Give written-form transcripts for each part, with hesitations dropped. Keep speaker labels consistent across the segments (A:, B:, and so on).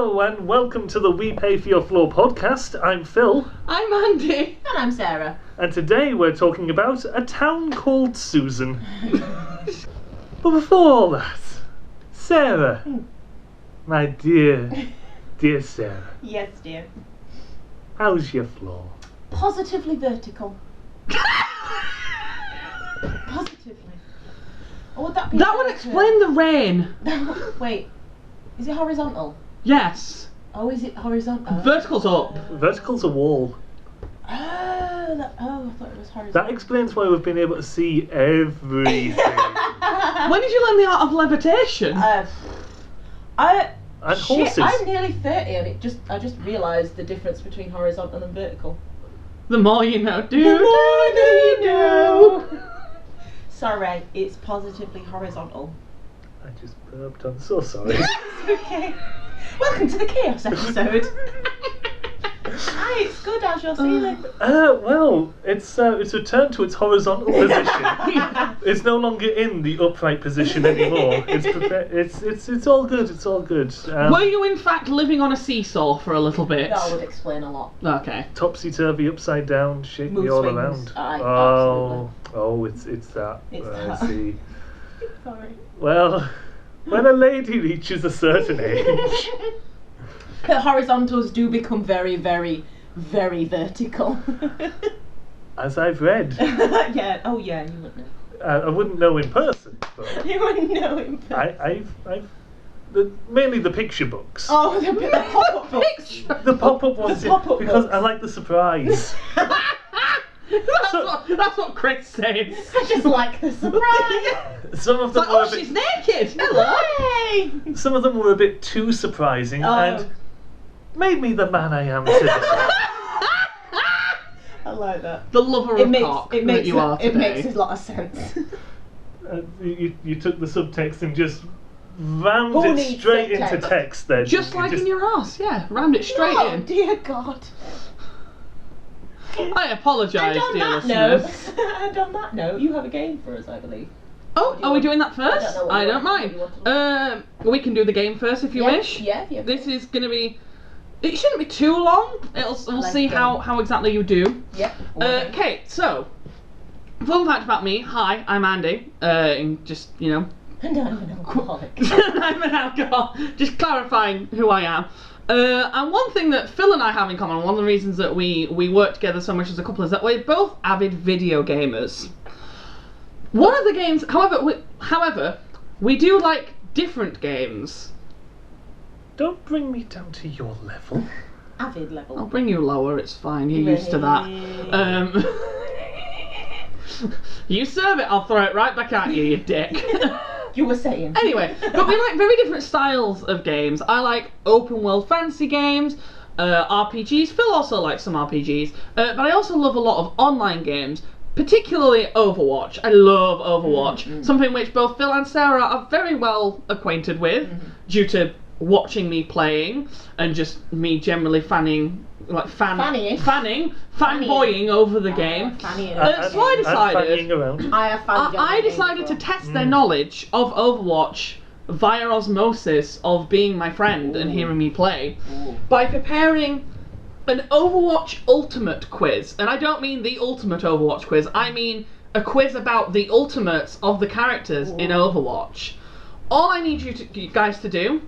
A: Hello and welcome to the We Pay For Your Floor podcast. I'm Phil.
B: I'm Andy.
C: And I'm Sarah.
A: And today we're talking about a town called Susan. But before all that, Sarah, my dear Sarah.
C: Yes, dear.
A: How's your floor?
C: Positively vertical. Positively. Or would that be
B: That would
C: vertical?
B: explain the rain.
C: Wait, is it horizontal?
B: Yes.
C: Oh, is it horizontal?
B: Vertical's up.
A: Vertical's a wall.
C: Oh, I thought it was horizontal.
A: That explains why we've been able to see everything.
B: When did you learn the art of levitation?
A: And horses.
C: I'm nearly 30 and I just realised the difference between horizontal and vertical.
B: The more you know.
C: The more you know. Sorry, it's positively horizontal.
A: I just burped, I'm so sorry.
C: It's okay. Welcome to the Chaos episode. Hi, it's good. How's your ceiling?
A: Well, it's returned to its horizontal position. It's no longer in the upright position anymore. It's all good. It's all good.
B: Were you in fact living on a seesaw for a little bit?
C: That would explain a lot.
B: Okay.
A: Topsy turvy, upside down, shake me
C: Mood
A: all
C: swings.
A: around.
C: Absolutely.
A: It's that.
C: It's
A: I
C: that.
A: see.
C: Sorry.
A: Well, when a lady reaches a certain age,
C: The horizontals do become very, very, very vertical.
A: as I've read,
C: Yeah. Oh, yeah. You wouldn't know.
A: I wouldn't know in person, but
C: You wouldn't know in person.
A: mainly the picture books.
C: Oh, the pop-up books.
A: The pop-up ones,
C: pop-up
A: because
C: books.
A: I like the surprise.
B: That's what Chris says.
C: I just like the surprise.
A: Some of
B: It's
A: them
B: like,
A: were
B: oh,
A: a bit,
B: she's naked. Hello.
C: Hey.
A: some of them were a bit too surprising and made me the man I am today.
C: I like that.
B: The lover of cock that you are today.
C: It makes a lot of sense.
A: You took the subtext and just rammed
C: Who
A: it
C: needs
A: straight into
C: subtext?
A: text then.
B: Just like in your ass, yeah. Rammed it straight
C: Oh,
B: in.
C: dear God.
B: I apologise,
C: And on
B: dear
C: that
B: listeners.
C: note, and on that note, you have a game for us, I believe.
B: Oh,
C: do you
B: are we
C: want-
B: doing that first?
C: I don't know what
B: I
C: you
B: don't
C: want-
B: mind.
C: what you want
B: We can do the game first if you wish.
C: Yeah.
B: This is going to be. It shouldn't be too long. We'll
C: Like
B: see
C: the
B: how exactly you do.
C: Yeah.
B: Okay, so fun fact about me. Hi, I'm Andy. And just
C: And I'm an alcoholic.
B: I'm an alcohol. Just clarifying who I am. And one thing that Phil and I have in common, one of the reasons that we work together so much as a couple, is that we're both avid video gamers. One of the games, however, we do like different games.
A: Don't bring me down to your level.
C: Avid level.
B: I'll bring you lower, it's fine, you're used to that. You serve it, I'll throw it right back at you, you dick.
C: You were saying.
B: Anyway, but we like very different styles of games. I like open world fantasy games, RPGs. Phil also likes some RPGs, but I also love a lot of online games, particularly Overwatch. I love Overwatch, something which both Phil and Sarah are very well acquainted with, due to watching me playing and just me generally fanboying over the game. So I decided. I decided to test their knowledge of Overwatch via osmosis of being my friend and hearing me play by preparing an Overwatch Ultimate quiz. And I don't mean the Ultimate Overwatch quiz, I mean a quiz about the ultimates of the characters in Overwatch. All I need you guys to do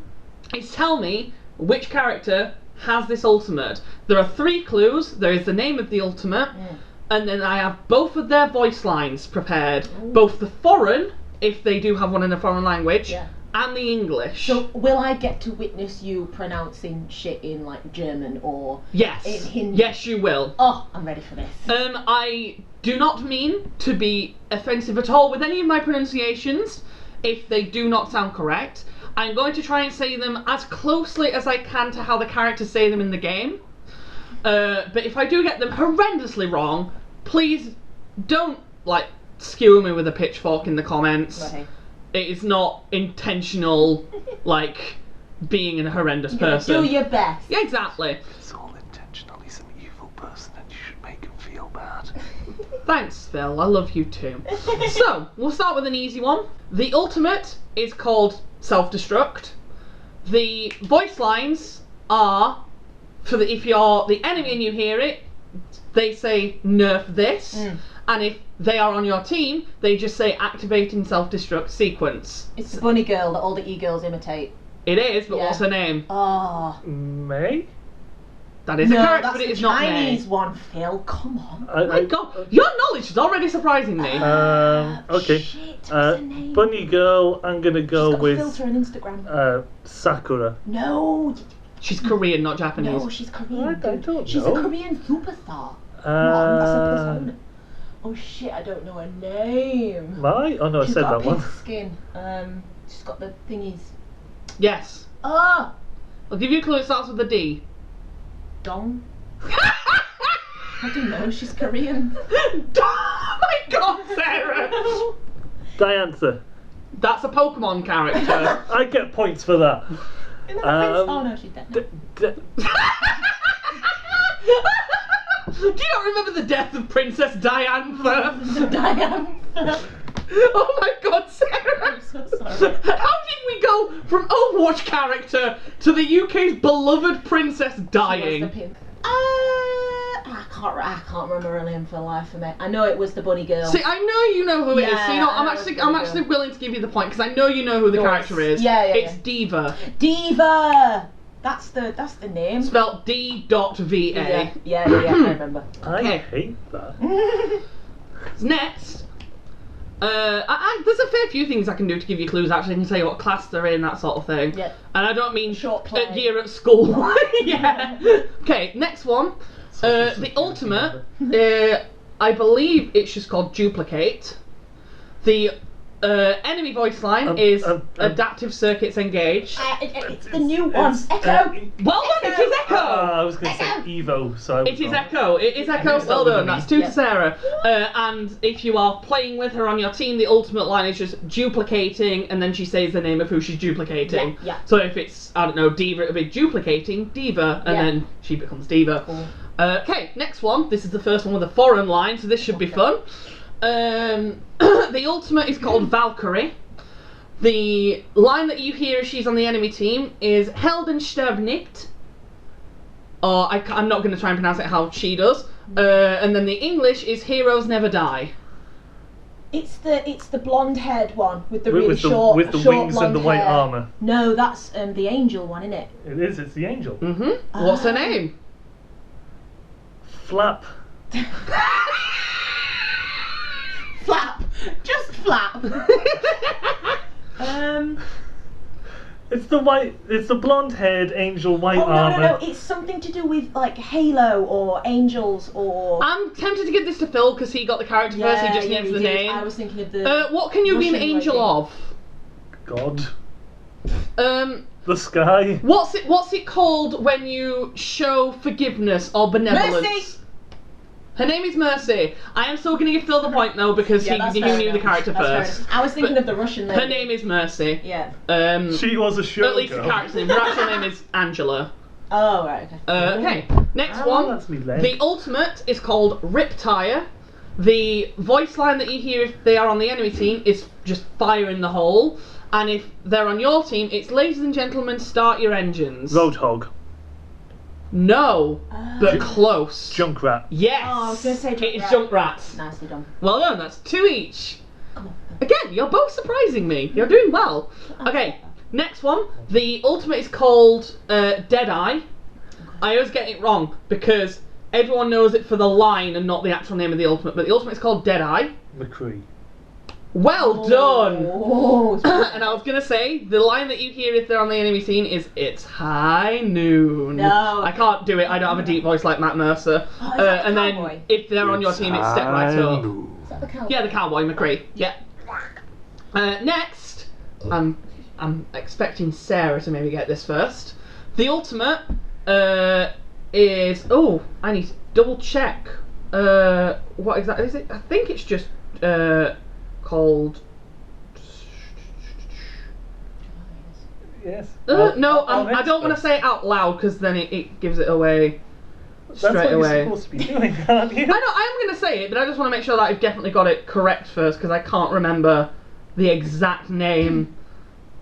B: is tell me which character has this ultimate. There are 3 clues. There is the name of the ultimate, and then I have both of their voice lines prepared, both the foreign, if they do have one in a foreign language, and the English.
C: So will I get to witness you pronouncing shit in like German or
B: Yes.
C: in Hindi?
B: Yes, you will.
C: Oh, I'm ready for this.
B: I do not mean to be offensive at all with any of my pronunciations if they do not sound correct. I'm going to try and say them as closely as I can to how the characters say them in the game. But if I do get them horrendously wrong, please don't skewer me with a pitchfork in the comments.
C: Right.
B: It is not intentional, being a horrendous person.
C: Do your best.
B: Yeah, exactly.
A: It's all intentionally some evil person and you should make him feel bad.
B: Thanks, Phil. I love you too. So, we'll start with an easy one. The ultimate is called Self-Destruct. The voice lines are, if you're the enemy and you hear it, they say nerf this, and if they are on your team, they just say activating self-destruct sequence.
C: It's the bunny girl that all the e-girls imitate.
B: It is, but what's her name?
C: Oh.
A: May?
B: That is a character, but it is not May.
C: Chinese one, Phil. Come on.
B: Oh my god, your knowledge is already surprising me.
A: Okay.
C: Shit, what's her name?
A: Bunny girl, I'm gonna go with
C: filter on Instagram.
A: Sakura.
C: No.
B: She's Korean, not Japanese.
C: No, she's Korean.
A: I don't know.
C: She's a Korean superstar. That's a persona. Oh shit, I don't know her name.
A: My? Oh no, I said that one.
C: She's got skin. She's got the thingies.
B: Yes.
C: Ah!
B: I'll give you a clue, it starts with a D.
C: Dong? I don't know, she's Korean.
B: Oh my god, Sarah!
A: Diantha.
B: That's a Pokemon character.
A: I get points for that.
C: Isn't that oh no, she's dead.
B: Do you not remember the death of Princess Diantha?
C: Diantha.
B: Oh my god, Sarah!
C: I'm so sorry.
B: How did we go from Overwatch character to the UK's beloved princess dying?
C: I can't remember her name for the life of me. I know it was the bunny girl.
B: See, I know you know who it is. So, you know, I'm actually willing to give you the point because I know you know who the character is.
C: Yeah.
B: It's Diva.
C: Diva. That's the name.
B: Spelled D.VA.
C: Yeah, I remember.
A: I hate that.
B: Next. There's a fair few things I can do to give you clues. Actually, I can tell you what class they're in, that sort of thing.
C: Yeah.
B: And I don't mean
C: short play.
B: Year at school. Yeah. Okay, next one. The ultimate. I believe it's just called Duplicate. The enemy voice line is Adaptive Circuits Engaged.
C: It's the new one. Echo.
B: Well done, it is Echo.
A: I was going to say Evo, so
B: it is Echo. It is Echo. Well done. That's 2 to Sarah. And if you are playing with her on your team, the ultimate line is just duplicating, and then she says the name of who she's duplicating.
C: Yeah.
B: So if it's, I don't know, Diva, it'll be duplicating Diva, and then she becomes Diva.
C: Cool.
B: Okay, next one. This is the first one with a foreign line, so this should be fun. The ultimate is called Valkyrie. The line that you hear if she's on the enemy team is Helden stirbt nicht. Or I'm not going to try and pronounce it how she does. And then the English is Heroes Never Die.
C: It's the blonde-haired one with the really short
A: with the wings and the white armor.
C: No, that's the angel one, isn't it?
A: It is. It's the angel.
B: Mm-hmm. What's her name?
A: Flap.
C: Flap. Just Flap.
A: It's the blonde-haired angel, white armor.
C: No. It's something to do with like Halo or Angels or.
B: I'm tempted to give this to Phil because he got the character first. He just needs the name.
C: I was thinking of the.
B: What can you be an angel of?
A: God. The sky.
B: What's it called when you show forgiveness or benevolence?
C: Mercy.
B: Her name is Mercy. I am still going to give Phil the point though because he knew the character first.
C: I was thinking of the Russian lady.
B: Her name is Mercy.
C: Yeah.
A: She was a show.
B: At least the character name. Her actual name is Angela.
C: Oh right. Okay.
B: Okay. Next one.
A: That's me leg.
B: The ultimate is called Riptire. The voice line that you hear if they are on the enemy team is just fire in the hole, and if they're on your team, it's ladies and gentlemen, start your engines.
A: Roadhog.
B: No, but close.
A: Junkrat.
B: Yes.
C: Oh, I was going to say Junkrat.
B: It is Junkrat.
C: Nicely done.
B: Well done, that's 2 each.
C: Come on.
B: Again, you're both surprising me. You're doing well. Okay, next one. The ultimate is called Deadeye. I always get it wrong because everyone knows it for the line and not the actual name of the ultimate, but the ultimate is called Deadeye.
A: McCree.
B: Well done!
C: Oh,
B: and I was going to say, the line that you hear if they're on the enemy scene is, it's high noon.
C: No.
B: I can't do it, I don't have a deep voice like Matt Mercer.
C: Oh, is that the
B: and
C: cowboy?
B: then, if they're on your team, it's step right up.
C: Is that the cowboy?
B: Yeah, the cowboy, McCree. Yeah. Next, I'm expecting Sarah to maybe get this first. The ultimate is... Oh, I need to double check. What exactly is it? I think it's just... called.
A: Yes.
B: No, I don't want to say it out loud because then it gives it away straight away.
A: That's what you're supposed to be doing, aren't you?
B: I know, I am going to say it, but I just want to make sure that I've definitely got it correct first because I can't remember the exact name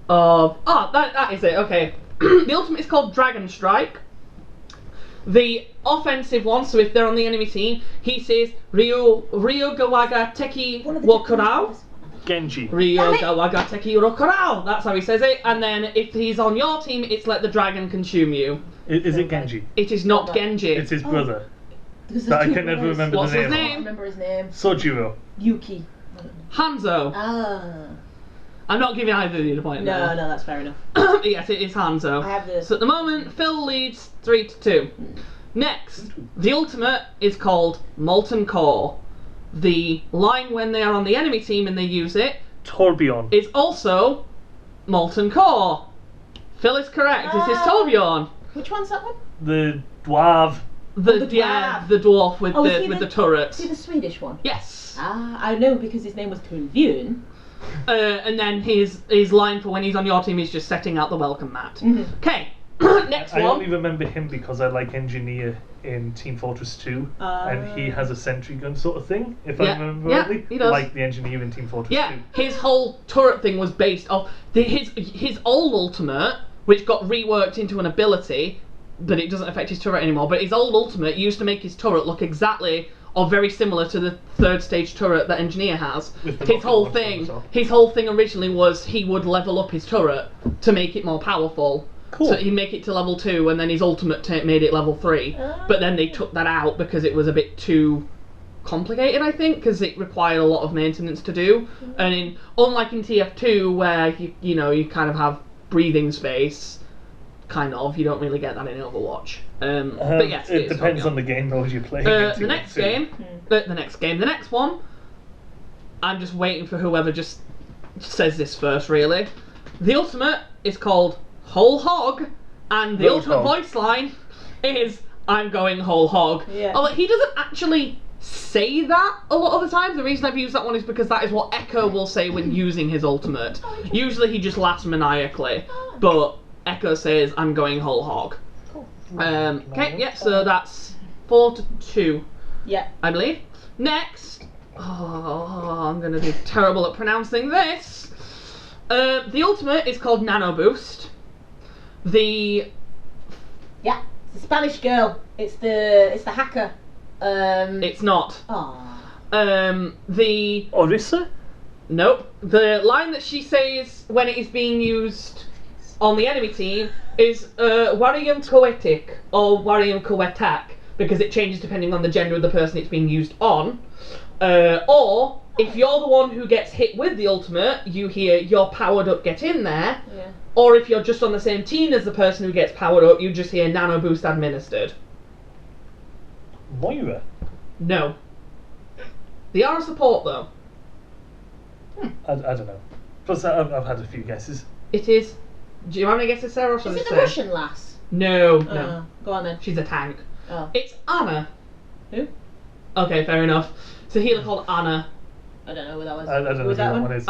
B: of. Oh, that is it. Okay. The ultimate is called Dragon Strike. The offensive one, so if they're on the enemy team, he says Ryogawaga Teki Wokurao.
A: Genji.
B: Ryogawaga Teki Wokurao. That's how he says it. And then if he's on your team, it's let the dragon consume you.
A: Is it Genji?
B: It is not Genji.
A: It's his brother. That I can never remember
B: What's
A: the name.
B: His name?
C: I remember his name.
A: Sojiro.
C: Yuki.
B: Hanzo.
C: Ah.
B: I'm not giving either of you the point.
C: No, that's fair enough.
B: Yes, it is Hanzo.
C: I have this.
B: So at the moment, Phil leads 3-2. Next, the ultimate is called Molten Core. The line when they are on the enemy team and they use it
A: Torbjorn.
B: is also Molten Core. Phil is correct. This is Torbjorn.
C: Which one's that one?
A: The dwarf.
B: The dwarf with the turret.
C: Is he the Swedish one?
B: Yes.
C: Ah, I know because his name was Torbjorn.
B: And then his line for when he's on your team is just setting out the welcome mat. Okay, next one.
A: I only remember him because I like Engineer in Team Fortress 2, and he has a sentry gun sort of thing, if I remember rightly.
B: He does.
A: Like the Engineer in Team Fortress 2.
B: His whole turret thing was based off his old ultimate, which got reworked into an ability, but it doesn't affect his turret anymore. But his old ultimate used to make his turret look exactly or very similar to the third stage turret that Engineer has. His whole thing originally was he would level up his turret to make it more powerful.
A: Cool.
B: So he'd make it to level 2 and then his ultimate made it level 3. But then they took that out because it was a bit too complicated, I think, because it required a lot of maintenance to do. And unlike in TF2 where you kind of have breathing space, you don't really get that in Overwatch. But yes,
A: it depends on the game mode you're playing.
B: The next one, I'm just waiting for whoever just says this first, really. The ultimate is called Whole Hog, and the ultimate voice line is I'm going whole hog.
C: Yeah.
B: Although he doesn't actually say that a lot of the time. The reason I've used that one is because that is what Echo will say when using his ultimate. Usually he just laughs maniacally, but Echo says I'm going whole hog.
C: Cool.
B: Okay, yeah, so that's 4-2.
C: Yeah.
B: I believe. Next, I'm gonna be terrible at pronouncing this. The ultimate is called Nano Boost.
C: It's the Spanish girl. It's the hacker.
B: It's not. The
A: Orisa?
B: Nope. The line that she says when it is being used on the enemy team is Warium Coetic or Warium Coetak, because it changes depending on the gender of the person it's being used on. Or if you're the one who gets hit with the ultimate, you hear you're powered up, get in there.
C: Yeah.
B: Or if you're just on the same team as the person who gets powered up, you just hear Nano Boost administered.
A: Moira?
B: No. They are a support though.
A: I don't know. Plus I've had a few guesses.
B: It is. Do you want to guess it, Sarah? Or
C: is it the Russian lass?
B: No.
C: Go on then.
B: She's a tank.
C: Oh.
B: It's Anna.
C: Who?
B: Okay, fair enough. It's a healer called Anna.
C: I don't know who that was.
A: I don't know who that one is.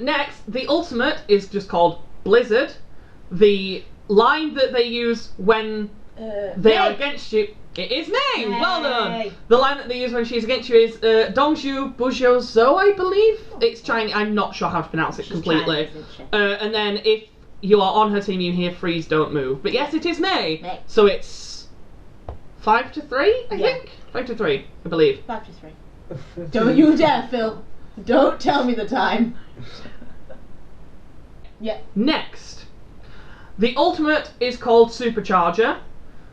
B: Next, the ultimate is just called Blizzard. The line that they use when they are against you. It is May! Well done! The line that they use when she's against you is Dongshu Bujo Zo, I believe. It's Chinese. I'm not sure how to pronounce it completely. And then if you are on her team, you hear freeze, don't move. But yes, it is May. So it's 5-3, I think? 5-3, I believe.
C: 5-3. Don't you dare, Phil. Don't tell me the time. Yeah.
B: Next. The ultimate is called Supercharger.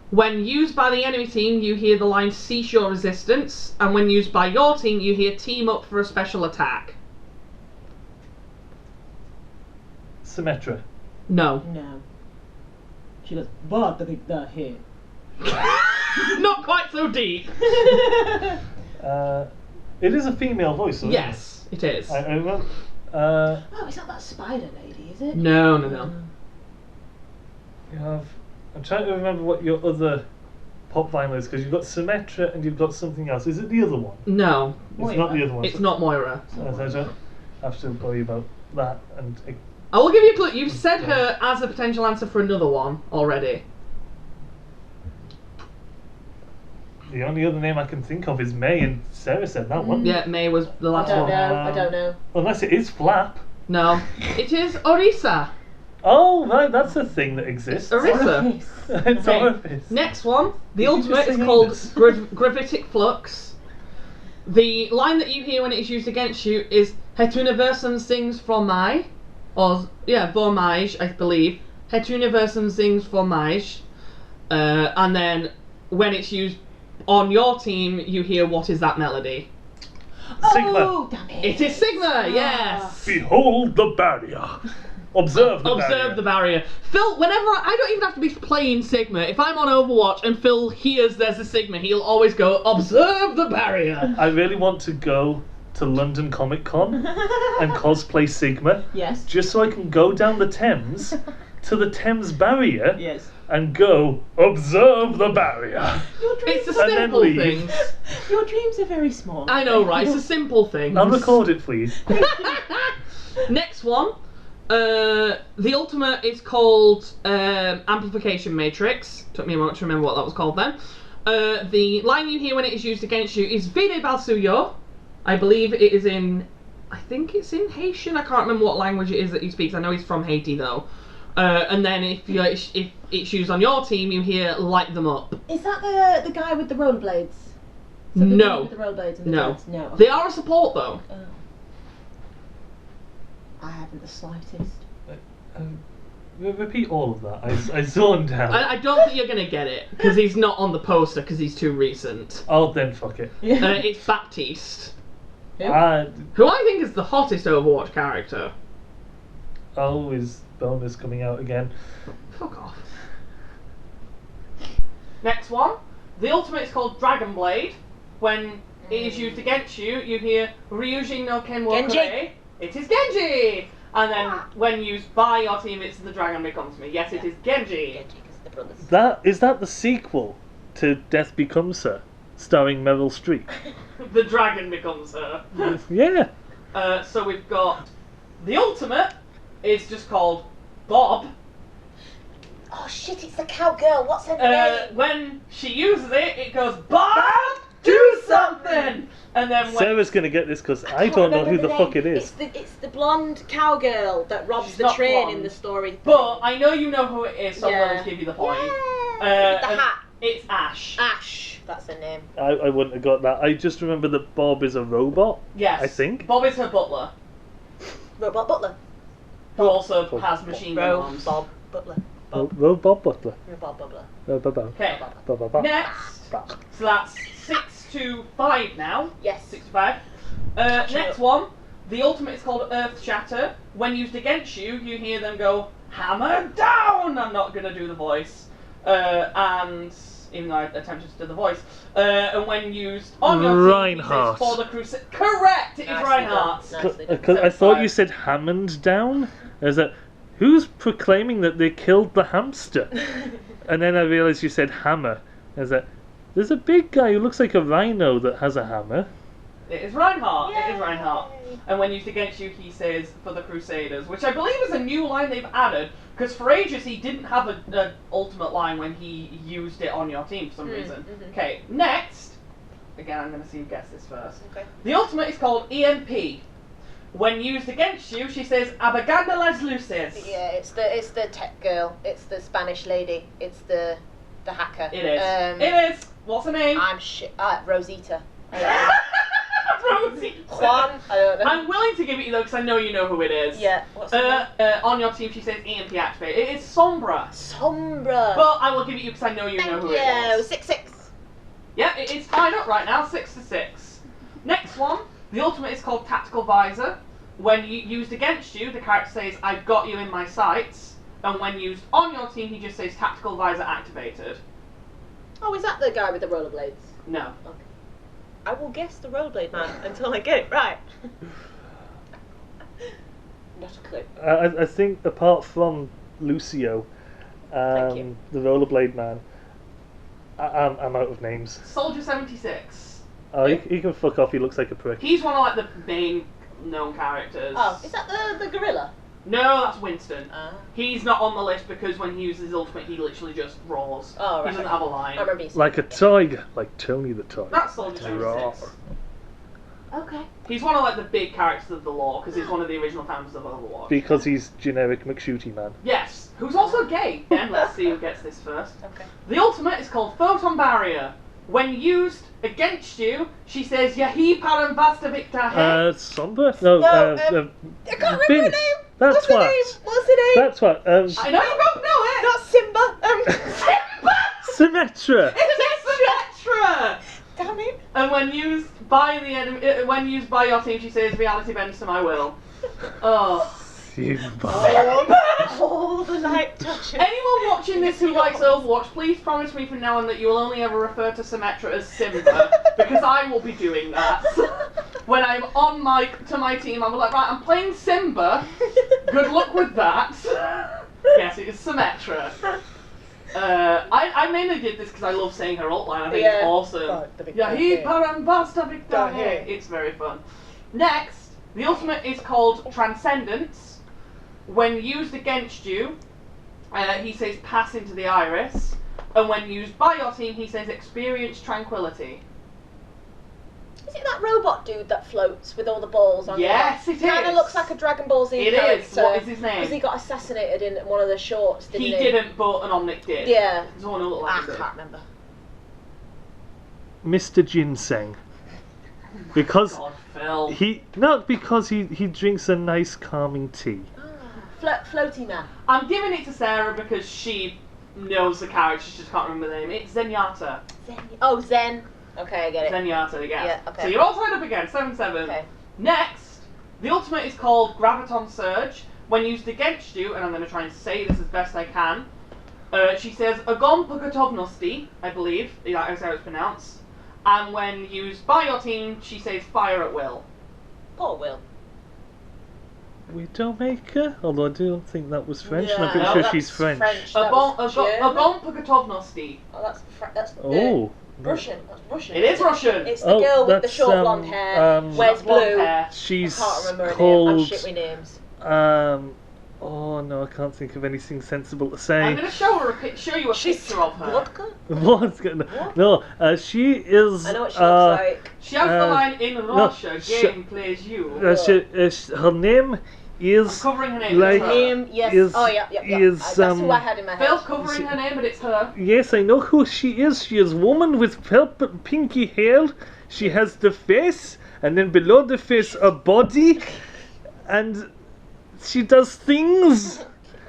B: When used by the enemy team, you hear the line cease your resistance, and when used by your team, you hear team up for a special attack.
A: Symmetra.
B: No.
C: No. She goes, but the hit.
B: Not quite so deep.
A: It is a female voice, though.
B: Yes, it is.
A: I remember.
C: Oh, it's not that spider lady, is it?
B: No.
A: You have. I'm trying to remember what your other pop vinyl is, because you've got Symmetra and you've got something else. Is it the other one?
B: No.
A: It's not the other one.
B: It's not Moira.
A: I don't have to worry about that.
B: I will give you a clue. You've said her as a potential answer for another one already.
A: The only other name I can think of is May, and Sarah said that one.
B: Yeah, May was the last one.
C: I don't know.
A: Unless it is Flap.
B: No. It is Orisa.
A: Oh, right, that's a thing that exists.
B: Orisa.
A: It's Orifice.
B: Next one. The ultimate is called Graviton Flux. The line that you hear when it is used against you is Het universum sings for mij. Or, yeah, voor mij, I believe. Het universum sings for mij. And then when it's used on your team, you hear what is that melody.
A: Sigma.
C: Oh, damn it.
B: It is Sigma, yes.
A: Behold the barrier. Observe the barrier.
B: Phil, whenever I don't even have to be playing Sigma. If I'm on Overwatch and Phil hears there's a Sigma, he'll always go, observe the barrier.
A: I really want to go to London Comic Con and cosplay Sigma.
C: Yes.
A: Just so I can go down the Thames to the Thames barrier.
C: Yes.
A: And go observe the barrier.
B: It's a simple thing.
C: Your dreams are very small.
B: I know, right? It's a simple thing.
A: I'll record it, please.
B: Next one. The ultimate is called Amplification Matrix. Took me a moment to remember what that was called then. The line you hear when it is used against you is Vide Balsuyo. I believe it is in... I think it's in Haitian. I can't remember what language it is that he speaks. I know he's from Haiti though. And then if it's used on your team, you hear Light Them Up.
C: Is that the guy with the rollerblades?
B: No.
C: With the rollerblades and the
B: No.
C: dance? No. Okay.
B: They are a support though.
C: I haven't the slightest.
A: Repeat all of that. I zoned out.
B: I don't think you're going to get it, because he's not on the poster, because he's too recent.
A: Oh, then fuck it.
B: It's Baptiste. Who I think is the hottest Overwatch character.
A: Oh, is bonus coming out again?
B: Fuck off. Next one. The ultimate is called Dragon Blade. When it is used against you, you hear Ryujin no Kenwo Kure. It is Genji! And then when used by your team, it's the dragon becomes me. Yes, it is Genji.
C: Genji, because the brothers.
A: Is that the sequel to Death Becomes Her, starring Meryl Streep?
B: The dragon becomes her.
A: Yeah.
B: So we've got the ultimate is just called Bob.
C: Oh shit! It's the cowgirl. What's her name?
B: When she uses it, it goes Bob, do something. And then when
A: Sarah's gonna get this because I don't know who the fuck it is.
C: It's the blonde cowgirl that robs the train in the story.
B: But I know you know who it is, so I'm going to give you the point.
C: With the hat.
B: It's Ash.
C: Ash, that's her name.
A: I wouldn't have got that. I just remember that Bob is a robot.
B: Yes.
A: I think.
B: Bob is her butler.
C: Robot butler.
B: Who also has machine gun arms.
C: Bob Butler.
A: Robot butler.
C: Bob Butler.
B: Okay. Next. So that's 6-5 now.
C: Yes.
B: 6-5. Next one. The ultimate is called Earth Shatter. When used against you, you hear them go, hammer down! I'm not going to do the voice. And even though I attempted to do the voice. And when used on your team,
A: Reinhardt.
B: for the crusade. Correct! It is Reinhardt.
A: Because I thought you said Hammond down. Is that who's proclaiming that they killed the hamster? And then I realised you said hammer. Is that there's a big guy who looks like a rhino that has a hammer.
B: It is Reinhardt.
C: Yay.
B: It is Reinhardt. And when used against you, he says for the Crusaders, which I believe is a new line they've added. Because for ages he didn't have an ultimate line when he used it on your team for some reason. Okay, next. Again, I'm going to see who gets this first.
C: Okay.
B: The ultimate is called EMP. When used against you, she says Abaganda las luces.
C: Yeah, it's the tech girl. It's the Spanish lady. It's the hacker.
B: It is. It is. What's her name?
C: Rosita.
B: Rosie.
C: Juan. I don't know.
B: I'm willing to give it you though because I know you know who it is.
C: Yeah. What's her name?
B: On your team, she says EMP activate. It is Sombra.
C: Sombra.
B: But I will give it you because I know you know who it was.
C: 6-6.
B: Yeah, it's tied up right now, 6-6. Next one, the ultimate is called Tactical Visor. When used against you, the character says, I've got you in my sights. And when used on your team, he just says Tactical Visor activated.
C: Oh, is that the guy with the rollerblades?
B: No.
C: Okay. I will guess the rollerblade man until I get it right. Not a clue.
A: I think apart from Lucio, the rollerblade man, I'm out of names.
B: Soldier 76.
A: Oh, he can fuck off. He looks like a prick.
B: He's one of like the main known characters.
C: Oh, is that the gorilla?
B: No, that's Winston.
C: He's
B: He's not on the list because when he uses his ultimate, he literally just roars.
C: Oh, right.
B: He doesn't have a line.
C: I remember you saying
A: Like a tiger, like Tony the Tiger.
B: That's Soldier 76.
C: Okay.
B: He's one of like the big characters of the lore because he's one of the original founders of Overwatch.
A: Because he's generic McShooty man.
B: Yes, who's also gay. Again, let's see who gets this first.
C: Okay.
B: The ultimate is called Photon Barrier. When used against you, she says Yahi Param Basta Victor.
A: Somber? No,
C: I can't remember her name.
A: That's
C: What's her name? What's her name?
A: That's what.
B: I know you both know it.
C: Not Simba. Simba.
A: Symmetra.
B: It's Symmetra.
C: Damn it.
B: And when used by the enemy, when used by your team, she says reality bends to my will. Oh.
C: Oh, the light touches.
B: Anyone watching this who likes Overwatch, please promise me from now on that you will only ever refer to Symmetra as Simba, because I will be doing that. When I'm on to my team, I'll be like, right, I'm playing Simba. Good luck with that. Yes, it is Symmetra. I mainly did this because I love saying her alt line. I think it's awesome. Yahi Parambasta Victor. It's very fun. Next, the ultimate is called Transcendence. When used against you, he says pass into the iris. And when used by your team, he says experience tranquility.
C: Is it that robot dude that floats with all the balls on?
B: Yes, it is.
C: Kind of looks like a Dragon Ball Z
B: character. It is. What is his name?
C: Because he got assassinated in one of the shorts, didn't he?
B: He didn't, but an Omnic did.
C: Yeah.
B: There's one who looked like
C: I can't remember.
A: Mr. Ginseng. Because
B: God, Phil.
A: because he drinks a nice calming tea.
C: Floaty man.
B: I'm giving it to Sarah because she knows the character, she just can't remember the name. It's Zenyatta.
C: Zen. Okay, I get it.
B: Zenyatta, yeah.
C: Yeah, okay.
B: So you're all tied up again, 7-7. Okay. Next, the ultimate is called Graviton Surge. When used against you, and I'm going to try and say this as best I can, she says Agom Pugatovnosti, I believe, that is how it's pronounced. And when used by your team, she says fire at will.
C: Poor Will.
A: Widowmaker? Although I don't think that was French, and I'm
C: No,
A: pretty sure she's French.
B: Agom Pugatovnosti.
C: Oh, that's
A: Russian.
C: That's Russian.
B: It is Russian.
C: It's the girl with the short blonde hair, wears blue.
A: She's
C: I can't remember
A: called,
C: her name. I'm shit with names.
A: Oh no, I can't think of anything sensible to say.
B: I'm going to show you a picture of her.
C: Vodka?
A: What's going on? No, she is.
C: I know what she looks like.
B: She has the line in Russia, game plays you.
A: Her name is.
B: I'm covering her name.
A: Like,
C: yes.
A: Is,
C: that's who I had in my head.
B: Phil's covering her name, but it's her.
A: Yes, I know who she is. She is a woman with pinky hair. She has the face, and then below the face, a body, and she does things.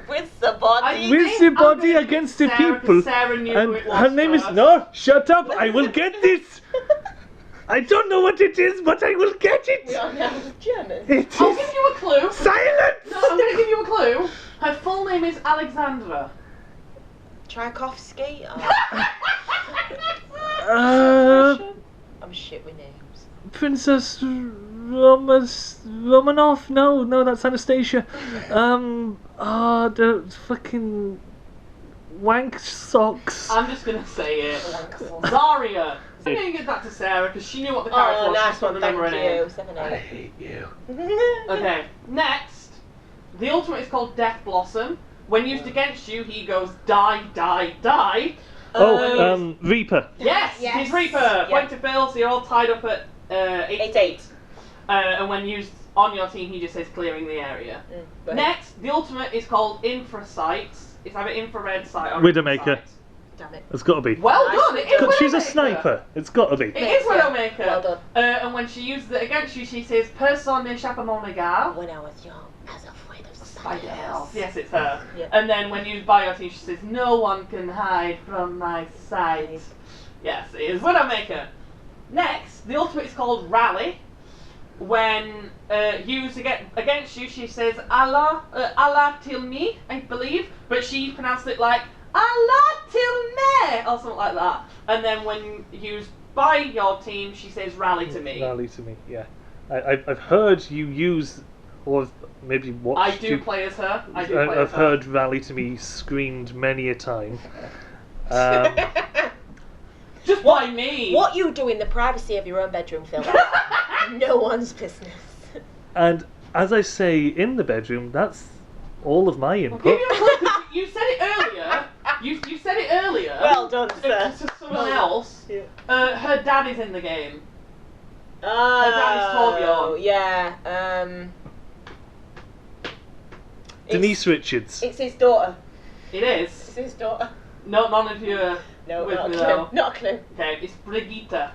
C: With the body?
A: With the body against the people.
B: Sarah knew
A: and
B: who it was
A: her name is. No, shut up! I will get this! I don't know what it is, but I will get it!
C: We are now German.
B: I'll give you a clue.
A: Silence!
B: No, I'm going to give you a clue. Her full name is Alexandra.
C: Tchaikovsky? I'm shit with names.
A: Princess Romanov? No, that's Anastasia. The fucking wank socks.
B: I'm just gonna say it. Zarya. I'm gonna give that to Sarah because she knew what the character was.
C: Nice one,
B: Remember her name.
A: I hate you.
B: Okay, next. The ultimate is called Death Blossom. When used against you, he goes die, die, die.
A: Reaper.
B: Yes, he's Reaper. Point to Phil, so you're all tied up at 8-8. And when used on your team, he just says clearing the area. Next, the ultimate is called Infrasight. It's either infrared sight or
A: Widowmaker.
C: Damn it.
A: It's got to be.
B: Well done. It is Widowmaker.
A: She's a sniper. It's got to be.
B: It is Widowmaker.
C: Well done.
B: And when she uses it against you, she says "Person n'échappe mon regard."
C: When I was young, as afraid of
B: spiders. Yes, it's her.
C: Yeah.
B: And then when used by your team, she says, "No one can hide from my sight." Yes, it is Widowmaker. Next, the ultimate is called Rally. When used against you, she says Allah, Allah till me, I believe, but she pronounced it like Allah till me, or something like that. And then when used by your team, she says rally to me.
A: Rally to me, yeah. I've heard you use, or maybe watched.
B: I do play as her.
A: I've heard rally to me screamed many a time.
B: Just why me?
C: What you do in the privacy of your own bedroom, Phil. No one's business.
A: And as I say in the bedroom, that's all of my input.
B: I'll give you a clue, 'cause you said it earlier. You said it earlier.
C: Well done, sir.
B: To someone else. Yeah. Her dad is in the game.
C: Oh, yeah.
A: Denise Richards.
C: It's his daughter.
B: It is.
C: It's his daughter.
B: No, none of you are with me though.
C: Not a clue.
B: Okay, it's Brigitte.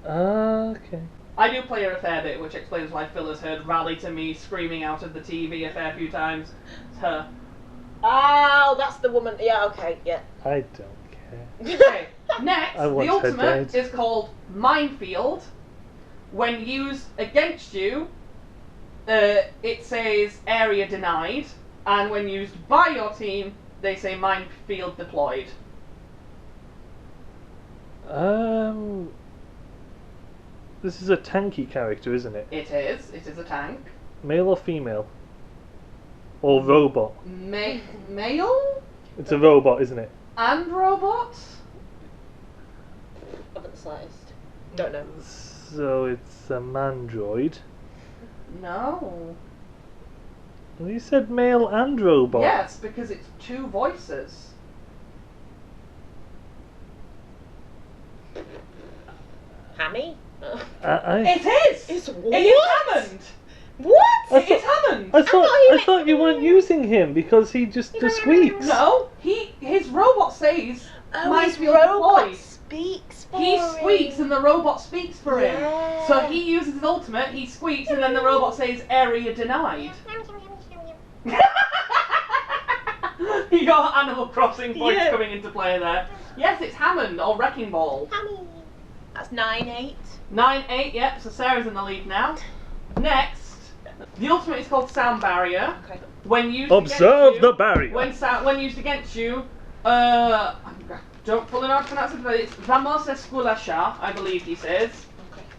A: Okay.
B: I do play her a fair bit, which explains why Phil has heard Rally to Me screaming out of the TV a fair few times. It's her.
C: Oh, that's the woman. Yeah, okay, yeah.
A: I don't care.
B: Okay, next,
A: I
B: the
A: want her
B: ultimate
A: dead.
B: is called Minefield. When used against you, it says area denied, and when used by your team, they say minefield deployed.
A: This is a tanky character, isn't it?
B: It is. It is a tank.
A: Male or female? Or robot?
B: Male?
A: It's a robot, isn't it?
B: And robot?
C: Haven't the slightest. Don't know.
A: So it's a mandroid.
B: No.
A: Well, you said male and robot.
B: Yes, because it's two voices.
C: Hammy?
B: It is!
C: It's what?
B: It is Hammond!
C: What?
B: It is Hammond!
A: I thought you weren't using him because he just squeaks.
B: No, his robot says
C: His robot speaks for
B: He
C: him.
B: squeaks and the robot speaks for him.
C: Yeah.
B: So he uses his ultimate, he squeaks, and then the robot says area denied. You got Animal Crossing voice coming into play there. Yes, it's Hammond or Wrecking Ball.
C: Hammy. That's 9-8.
B: 9-8, yep, so Sarah's in the lead now. Next, the ultimate is called Sound Barrier.
C: Okay.
B: When used
A: Observe
B: against
A: the
B: you,
A: barrier.
B: when used against you, don't fully know how to pronounce it, but it's Vamos esculasha, I believe he says.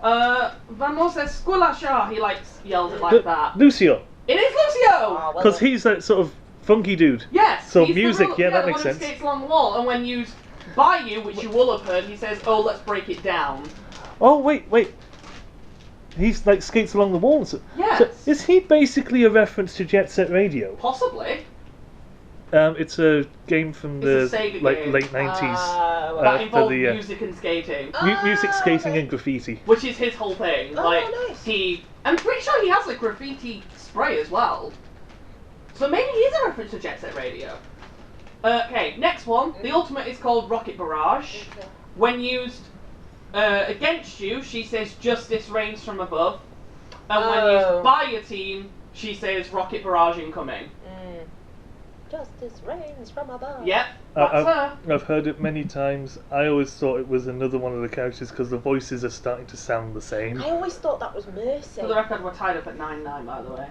C: Okay.
B: Vamos esculasha, he yells it like that.
A: Lucio.
B: It is Lucio!
C: Oh, well
A: Because
C: done.
A: he's that sort of funky dude.
B: Yes.
A: So
B: he's the
A: music,
B: one-
A: yeah, that
B: the
A: makes
B: one who
A: sense.
B: skates along the wall, and when used by you, which you will have heard, he says, "Oh, let's break it down."
A: Oh, wait. He's skates along the wall. So
B: Yes.
A: is he basically a reference to Jet Set Radio?
B: Possibly.
A: It's a game from
B: It's
A: the
B: a Sega game.
A: late 90s.
B: That
A: for
B: involves
A: the
B: music and skating,
A: music, skating,
C: okay.
A: and graffiti.
B: which is his whole thing.
C: Oh, nice.
B: I'm pretty sure he has graffiti spray as well. So maybe he is a reference to Jet Set Radio. Okay, next one. The ultimate is called Rocket Barrage.
C: Okay.
B: When used against you, she says justice reigns from above. And when used by your team, she says rocket barrage incoming.
C: Justice reigns from above.
B: Yep, that's her.
A: I've heard it many times. I always thought it was another one of the characters because the voices are starting to sound the same.
C: I always thought that was Mercy.
B: For the record, we're tied up at 9-9, by the way.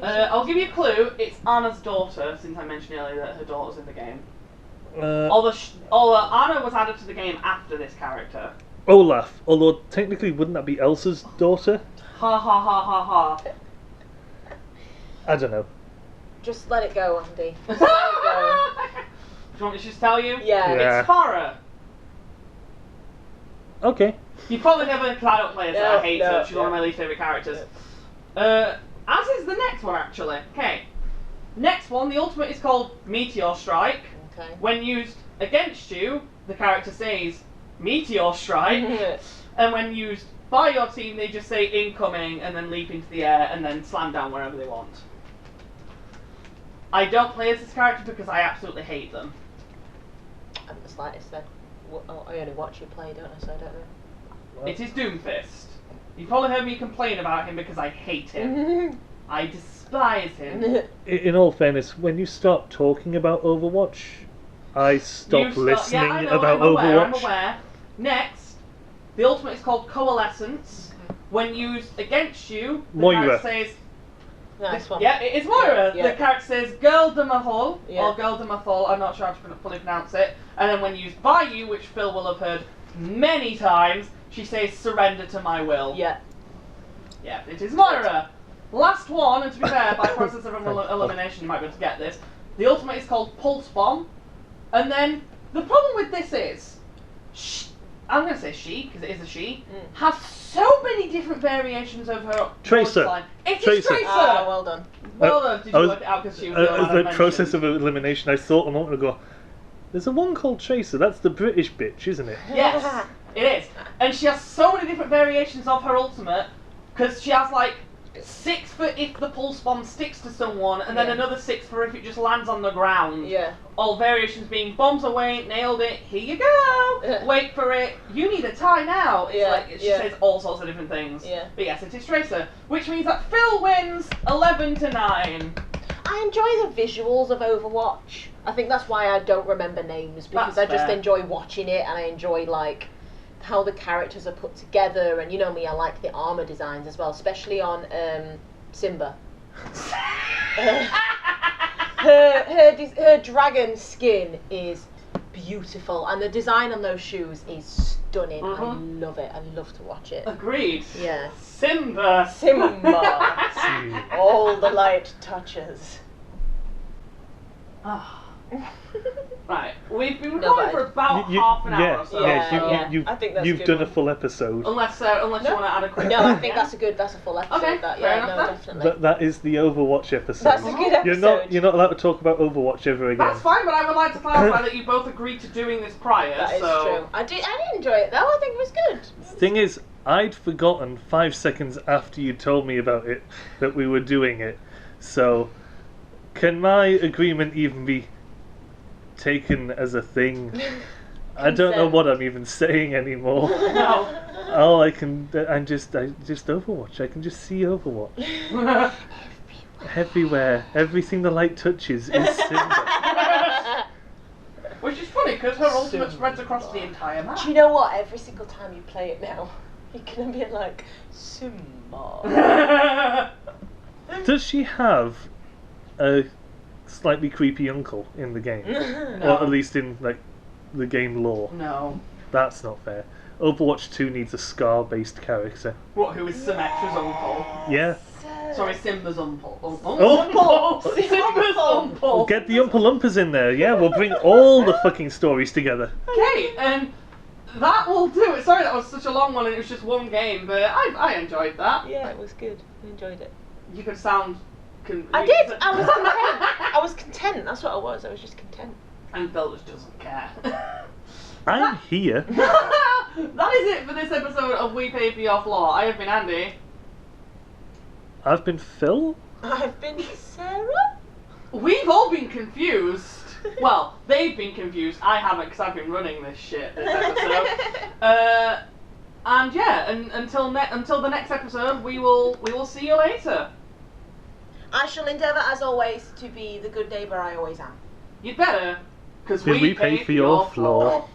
C: Nice.
B: I'll give you a clue. It's Anna's daughter, since I mentioned earlier that her daughter's in the game.
A: Uh,
B: Although Anna was added to the game after this character.
A: Olaf, although technically wouldn't that be Elsa's daughter?
B: Ha ha ha ha ha.
A: I don't know.
C: Just let it go, Andy. Just let it go.
B: Do you want me to just tell you?
C: Yeah.
B: It's Farah.
A: Okay.
B: You probably never, because I don't play her, so I hate her. She's one of my least favourite characters. As is the next one, actually. Okay. Next one, the ultimate is called Meteor Strike.
C: Okay.
B: When used against you, the character says Meteor Strike. And when used by your team, they just say incoming and then leap into the air and then slam down wherever they want. I don't play as this character because I absolutely hate them.
C: I haven't the slightest then. I only watch you play, don't I? So I don't know.
A: Well.
B: It is Doomfist. You've probably heard me complain about him because I hate him. I despise him.
A: In all fairness, when you start talking about Overwatch, I stop listening
B: yeah, I know,
A: about
B: I'm aware,
A: Overwatch.
B: I'm aware. Next, the ultimate is called Coalescence. When used against you, the
A: Moira.
B: character says...
C: Nice one.
B: Yeah, it is Moira.
C: Yeah.
B: The character says Girl de Mahol,
C: Yeah.
B: or Girl de Mahol, I'm not sure how to fully pronounce it. And then when used by you, which Phil will have heard many times, she says surrender to my will.
C: Yeah.
B: Yeah, it is Moira. Last one, and to be fair, by process of elimination you might be able to get this. The ultimate is called Pulse Bomb. And then, the problem with this is, I'm going to say she, because it is a she, has so many different variations of her
A: Tracer.
B: line. It
A: Tracer.
B: is Tracer!
C: Ah, well done.
B: Well done. Did you work it out because she was the one I
A: the process
B: mentioned?
A: of elimination, I thought a moment ago, there's a one called Tracer, that's the British bitch, isn't it?
B: Yes. It is. And she has so many different variations of her ultimate, because she has like 6 for if the pulse bomb sticks to someone, and then another 6 for if it just lands on the ground.
C: Yeah.
B: All variations being bombs away, nailed it, here you go, wait for it, you need a tie now. It's like, she says all sorts of different things.
C: Yeah.
B: But yes, it is Tracer, which means that Phil wins 11-9.
C: I enjoy the visuals of Overwatch. I think that's why I don't remember names, because I just enjoy watching it, and I enjoy like how the characters are put together, and you know me, I like the armor designs as well, especially on Simba. Her dragon skin is beautiful, and the design on those shoes is stunning. I love it. I love to watch it.
B: Agreed.
C: Yeah.
B: Simba.
C: All the light touches.
B: Right, we've been recording for about half an hour or so.
C: I think that's
A: you've done a full episode.
B: Unless you want to add a quick.
C: No, I think that's a full episode.
B: Okay, fair enough,
C: definitely.
A: That is the Overwatch episode.
C: That's a good episode.
A: You're not allowed to talk about Overwatch ever again.
B: That's fine, but I would like to clarify that you both agreed to doing this prior.
C: That is true. I did enjoy it though. I think it was good.
A: The thing is, I'd forgotten 5 seconds after you told me about it that we were doing it. So, can my agreement even be taken as a thing? I don't know what I'm even saying anymore.
B: No.
A: All I just Overwatch. I can just see Overwatch. Everywhere. Everything the light touches is Simba.
B: Which is funny, because her ultimate spreads across the entire map.
C: Do you know what? Every single time you play it now, you're gonna be like, Simba.
A: Does she have a slightly creepy uncle in the game?
B: No.
A: Or at least in like the game lore?
B: No.
A: That's not fair. Overwatch 2 needs a Scar-based character.
B: What, who is Symmetra's uncle?
A: Yeah.
B: Sorry, Simba's uncle.
C: Simba's uncle!
A: We'll get the Oompa Loompas in there, yeah, we'll bring all the fucking stories together.
B: Okay, and that will do it. Sorry that was such a long one and it was just one game, but I enjoyed that.
C: Yeah, it was good. I enjoyed it.
B: You could sound...
C: I did! I was content. I was content, that's what I was. I was just content.
B: And Phil just doesn't care.
A: I'm here.
B: That is it for this episode of We Pay For Your Floor. I have been Andy.
A: I've been Phil?
C: I've been Sarah?
B: We've all been confused. Well, they've been confused. I haven't, because I've been running this shit this episode. And yeah, until the next episode, we will see you later.
C: I shall endeavour, as always, to be the good neighbour I always am.
B: You'd better, because
A: we pay for your floor.